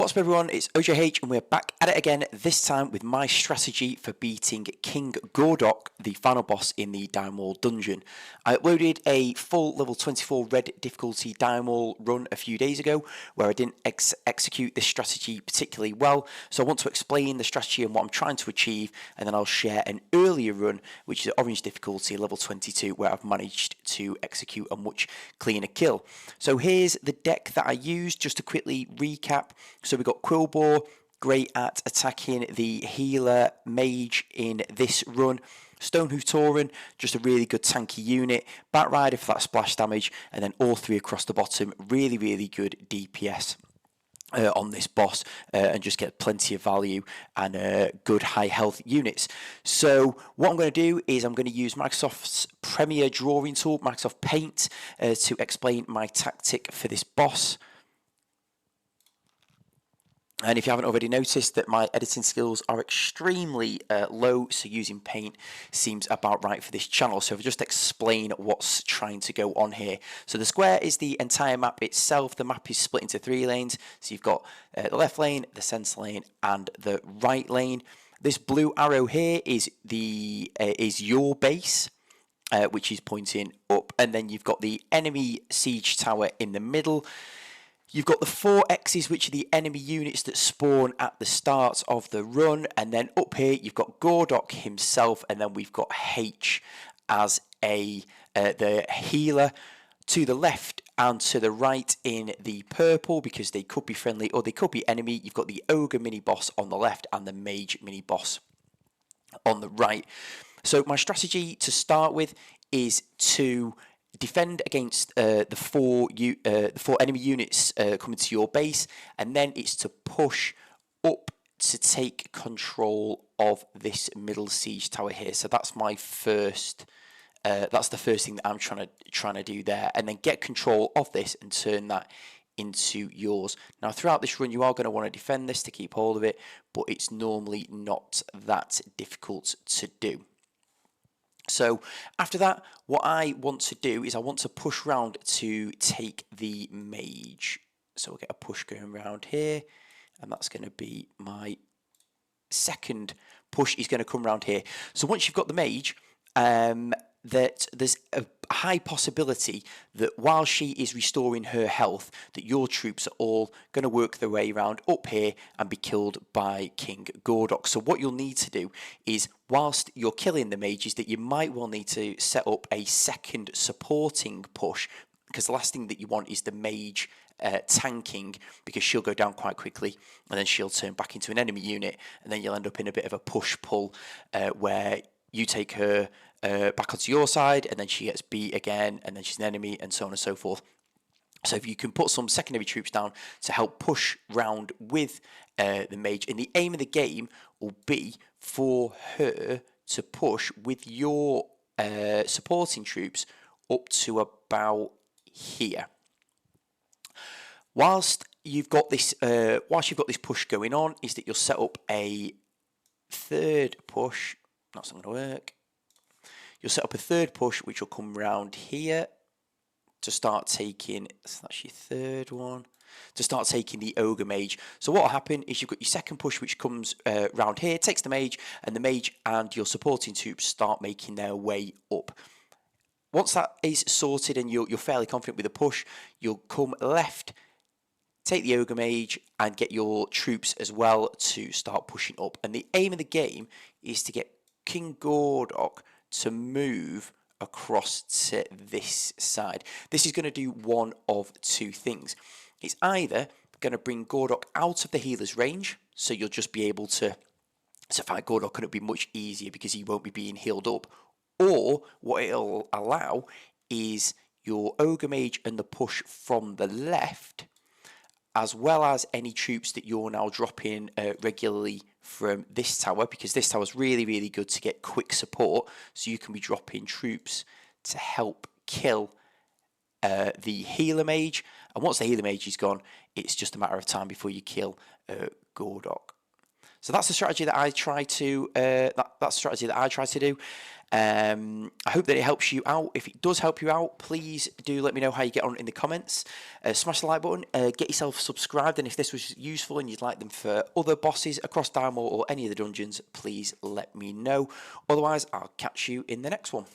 What's up everyone, it's OJH and we're back at it again, this time with my strategy for beating King Gordok, the final boss in the Maul dungeon. I uploaded a full level 24 red difficulty Maul run a few days ago where I didn't execute this strategy particularly well, so I want to explain the strategy and what I'm trying to achieve, and then I'll share an earlier run which is orange difficulty level 22 where I've managed to execute a much cleaner kill. So here's the deck that I used just to quickly recap. So we've got Quillbore, great at attacking the healer mage in this run. Stonehoof Tauren, just a really good tanky unit. Bat Rider for that splash damage, and then all three across the bottom, really good DPS. On this boss and just get plenty of value and good high health units. So what I'm going to do is I'm going to use Microsoft's Premier drawing tool, Microsoft Paint, to explain my tactic for this boss. And if you haven't already noticed that my editing skills are extremely low, so using Paint seems about right for this channel. So if I just explain what's trying to go on here. So the square is the entire map itself. The map is split into 3 lanes. So you've got the left lane, the centre lane, and the right lane. This blue arrow here is your base, which is pointing up. And then you've got the enemy siege tower in the middle. You've got the 4 X's, which are the enemy units that spawn at the start of the run, and then up here you've got Gordok himself, and then we've got H as the healer. To the left and to the right in the purple, because they could be friendly or they could be enemy, you've got the ogre mini boss on the left and the mage mini boss on the right. So my strategy to start with is to defend against the four enemy units coming to your base, and then it's to push up to take control of this middle siege tower here. So that's my first. That's the first thing that I'm trying to do there, and then get control of this and turn that into yours. Now throughout this run you are going to want to defend this to keep hold of it, but it's normally not that difficult to do. So after that, what I want to do is I want to push round to take the mage. So we'll get a push going around here, and that's going to be my second push is going to come around here. So once you've got the mage, that there's a high possibility that while she is restoring her health, that your troops are all going to work their way around up here and be killed by King Gordok. So what you'll need to do is, whilst you're killing the mages, that you might well need to set up a second supporting push, because the last thing that you want is the mage tanking, because she'll go down quite quickly and then she'll turn back into an enemy unit, and then you'll end up in a bit of a push-pull where you take her back onto your side, and then she gets beat again, and then she's an enemy, and so on and so forth. So if you can put some secondary troops down to help push round with the mage, and the aim of the game will be for her to push with your supporting troops up to about here. Whilst you've got this push going on, is that you'll set up a third push. That's not going to work. You'll set up a third push, which will come round here to start taking. So that's your third one, to start taking the ogre mage. So what will happen is you've got your second push, which comes round here, takes the mage and your supporting troops start making their way up. Once that is sorted and you're fairly confident with the push, you'll come left, take the ogre mage, and get your troops as well to start pushing up. And the aim of the game is to get King Gordok to move across to this side. This is going to do one of two things. It's either going to bring Gordok out of the healer's range, so you'll just be able to fight Gordok, and it'll be much easier because he won't be being healed up. Or what it'll allow is your ogre mage and the push from the left, as well as any troops that you're now dropping regularly from this tower, because this tower is really good to get quick support, so you can be dropping troops to help kill the healer mage, and once the healer mage is gone, it's just a matter of time before you kill Gordok. So that's the strategy that I try to that's the strategy that I try to do. I hope that it helps you out. If it does help you out, please do let me know how you get on in the comments. Smash the like button, get yourself subscribed, and if this was useful and you'd like them for other bosses across Dire Maul or any of the dungeons, please let me know. Otherwise, I'll catch you in the next one.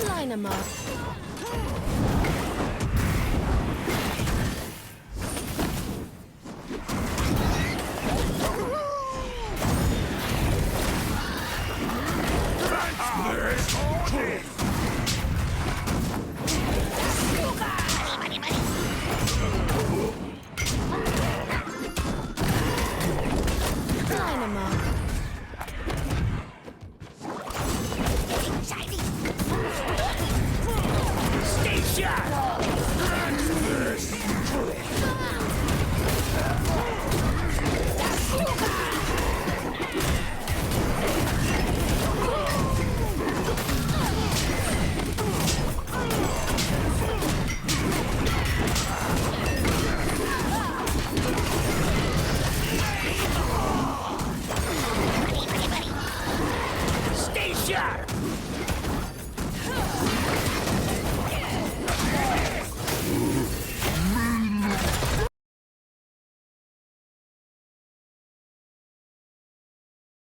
Line 'em up. Line 'em up.